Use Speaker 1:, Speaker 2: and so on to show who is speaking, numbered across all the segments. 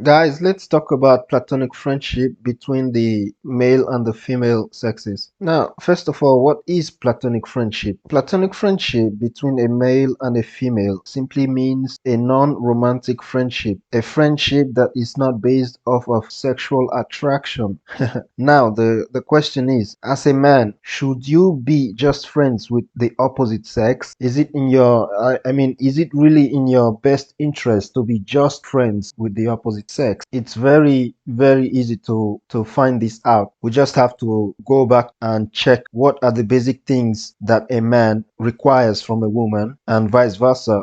Speaker 1: Guys, let's talk about platonic friendship between the male and the female sexes. Now, first of all, what is platonic friendship? Platonic friendship between a male and a female simply means a non-romantic friendship, a friendship that is not based off of sexual attraction. Now, the question is, as a man, should you be just friends with the opposite sex? Is it in your, is it really in your best interest to be just friends with the opposite sex? It's very, very easy to find this out. We just have to go back and check what are the basic things that a man requires from a woman and vice versa.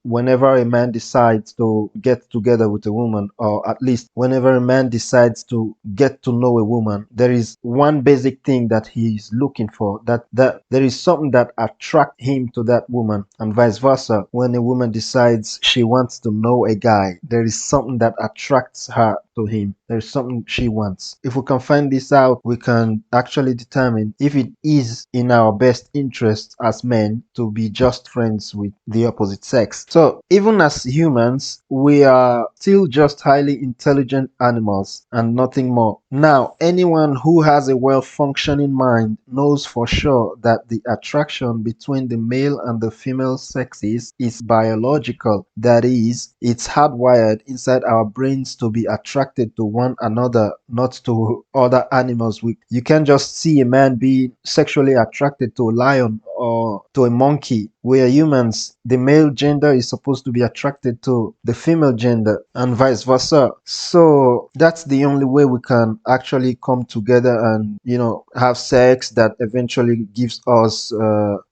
Speaker 1: Whenever a man decides to get together with a woman, or at least whenever a man decides to get to know a woman, there is one basic thing that he is looking for. That there is something that attracts him to that woman, and vice versa. When a woman decides she wants to know a guy, there is something that attracts her to him. There's something she wants. If we can find this out, we can actually determine if it is in our best interest as men to be just friends with the opposite sex. So, even as humans, we are still just highly intelligent animals and nothing more. Now, anyone who has a well-functioning mind knows for sure that the attraction between the male and the female sexes is biological. That is, it's hardwired inside our brains to be attracted to one another, not to other animals. You can't just see a man being sexually attracted to a lion or to a monkey. We are humans. The male gender is supposed to be attracted to the female gender and vice versa. So that's the only way we can actually come together and, have sex that eventually gives us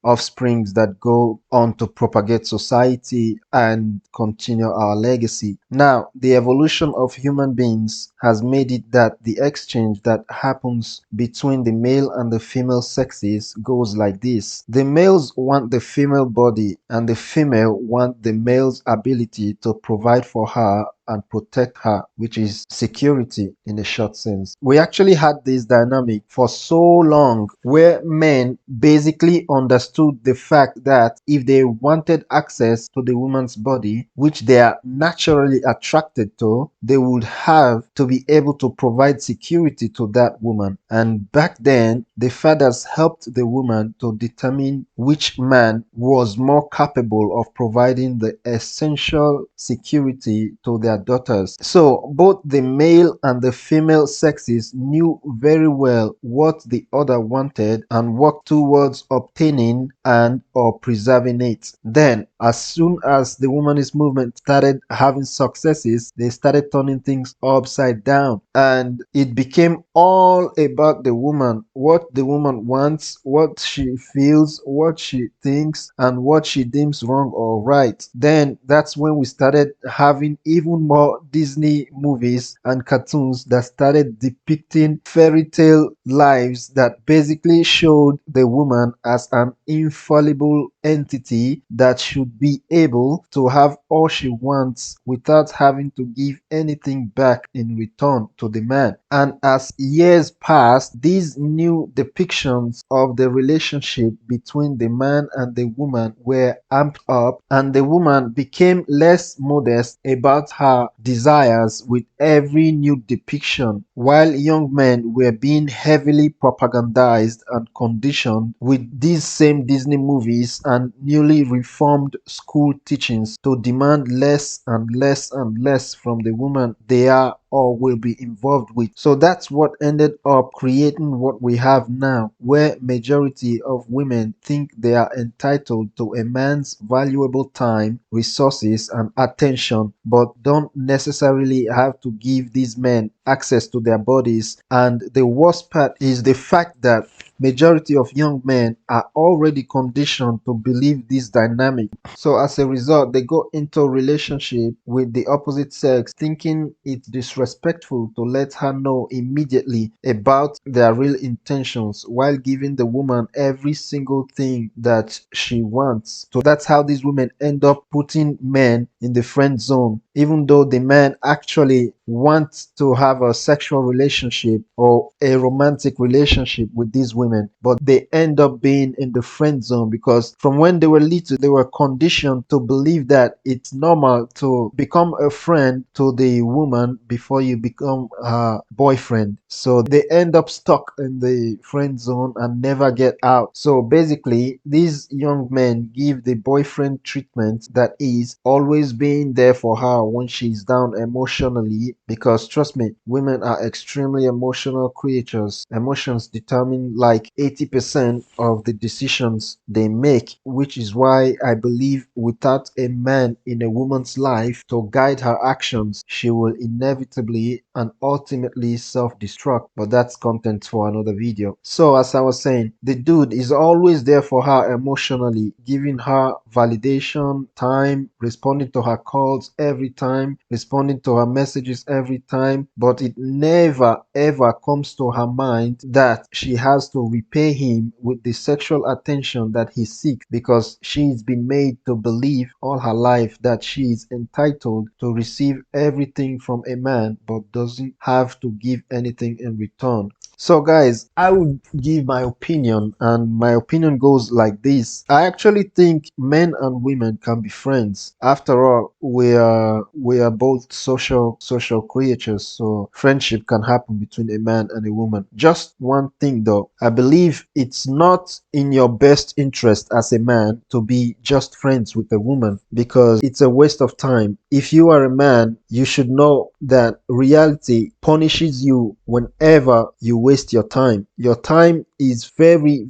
Speaker 1: offsprings that go on to propagate society and continue our legacy. Now, the evolution of human beings has made it that the exchange that happens between the male and the female sexes goes like this. The males want the female body and the female want the male's ability to provide for her and protect her, which is security in a short sense. We actually had this dynamic for so long where men basically understood the fact that if they wanted access to the woman's body, which they are naturally attracted to, they would have to be able to provide security to that woman. And back then, the fathers helped the woman to determine which man was more capable of providing the essential security to their daughters. So both the male and the female sexes knew very well what the other wanted and worked towards obtaining and or preserving it. Then, as soon as the womanist movement started having successes, they started turning things upside down, and it became all about the woman, what the woman wants, what she feels, what she thinks, and what she deems wrong or right. Then that's when we started having even more Disney movies and cartoons that started depicting fairy tale lives that basically showed the woman as an infallible entity that should be able to have all she wants without having to give anything back in return to the man. And as years passed, these new depictions of the relationship between the man and the woman were amped up, and the woman became less modest about her desires with every new depiction, while young men were being heavily propagandized and conditioned with these same Disney movies and newly reformed school teachings to demand less and less and less from the woman they are or will be involved with. So that's what ended up creating what we have now, where majority of women think they are entitled to a man's valuable time, resources, and attention, but don't necessarily have to give these men access to their bodies. And the worst part is the fact that majority of young men are already conditioned to believe this dynamic. So as a result, they go into a relationship with the opposite sex thinking it's disrespectful to let her know immediately about their real intentions while giving the woman every single thing that she wants. So that's how these women end up putting men in the friend zone, even though the man actually wants to have have a sexual relationship or a romantic relationship with these women, but they end up being in the friend zone because from when they were little, they were conditioned to believe that it's normal to become a friend to the woman before you become her boyfriend. So they end up stuck in the friend zone and never get out. So basically, these young men give the boyfriend treatment, that is always being there for her when she's down emotionally, because trust me, women are extremely emotional creatures. Emotions determine like 80% of the decisions they make, which is why I believe without a man in a woman's life to guide her actions, she will inevitably and ultimately self-destruct. But that's content for another video. So as I was saying, the dude is always there for her emotionally, giving her validation, time, responding to her calls every time, responding to her messages every time, but it never ever comes to her mind that she has to repay him with the sexual attention that he seeks, because she's been made to believe all her life that she is entitled to receive everything from a man but doesn't have to give anything in return. So guys, I would give my opinion, and my opinion goes like this. I actually think men and women can be friends. After all, we are both social creatures, so friendship can happen between a man and a woman. Just one thing though, I believe it's not in your best interest as a man to be just friends with a woman, because it's a waste of time. If you are a man, you should know that reality punishes you whenever you waste your time. Your time is very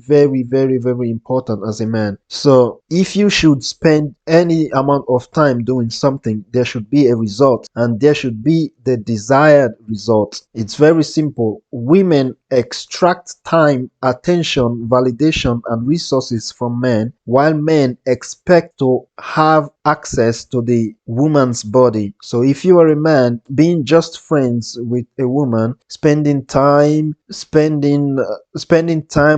Speaker 1: important as a man. So if you should spend any amount of time doing something, there should be a result, and there should be the desired result. It's very simple. Women extract time, attention, validation, and resources from men, while men expect to have access to the woman's body. So if you are a man, being just friends with a woman, spending time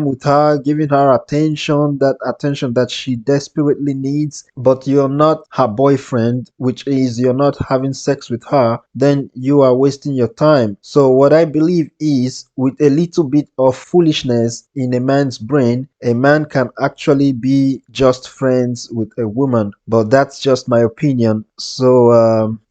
Speaker 1: with her, giving her attention that she desperately needs, but you're not her boyfriend, which is you're not having sex with her, then you are wasting your time. So what I believe is, with a little bit of foolishness in a man's brain, a man can actually be just friends with a woman. But that's just my opinion. So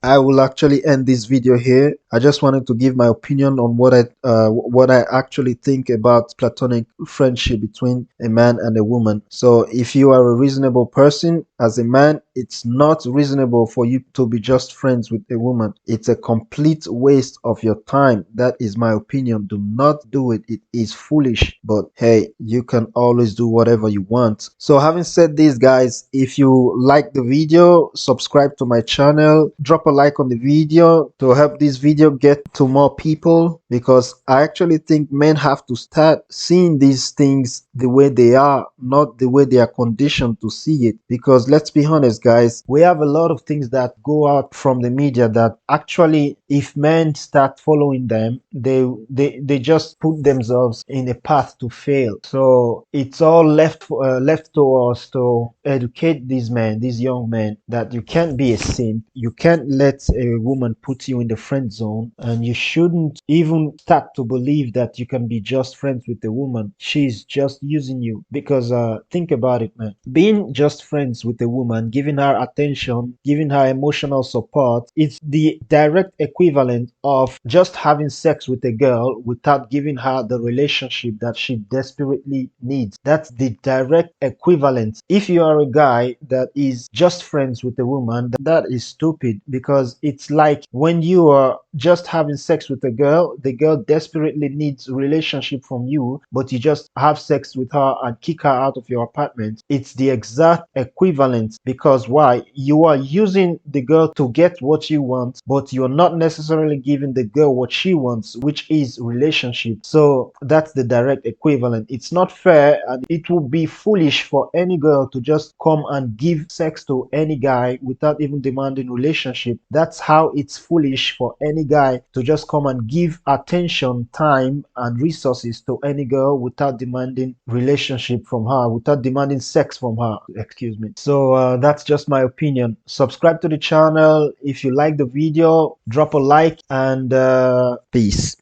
Speaker 1: I will actually end this video here. I just wanted to give my opinion on what I actually think about platonic friendship between a man and a woman. So if you are a reasonable person, as a man, it's not reasonable for you to be just friends with a woman. It's a complete waste of your time. That is my opinion. Do not do it. It is foolish. But hey, you can always do whatever you want. So having said this, guys, if you like the video, subscribe to my channel, drop a like on the video to help this video get to more people, because I actually think men have to start seeing these things the way they are, not the way they are conditioned to see it. Because let's be honest, guys, we have a lot of things that go out from the media that actually, if men start following them, they just put themselves in a path to fail. So it's all left to us to educate these men, these young men, that you can't be a simp, you can't let a woman put you in the friend zone, and you shouldn't even start to believe that you can be just friends with a woman. She's just using you. Because think about it, man. Being just friends with a woman, giving her attention, giving her emotional support, it's the direct equivalent of just having sex with a girl without giving her the relationship that she desperately needs. That's the direct equivalent. If you are a guy that is just friends with a woman, that is stupid, because it's like when you are just having sex with a girl, the girl desperately needs relationship from you, but you just have sex with her and kick her out of your apartment. It's the exact equivalent. Because why? You are using the girl to get what you want, but you're not necessarily giving the girl what she wants, which is relationship. So that's the direct equivalent. It's not fair, and it would be foolish for any girl to just come and give sex to any guy without even demanding relationship. That's how it's foolish for any guy to just come and give attention, time, and resources to any girl without demanding relationship from her, without demanding sex from her, excuse me. So that's just my opinion. Subscribe to the channel. If you like the video, drop a like, and peace.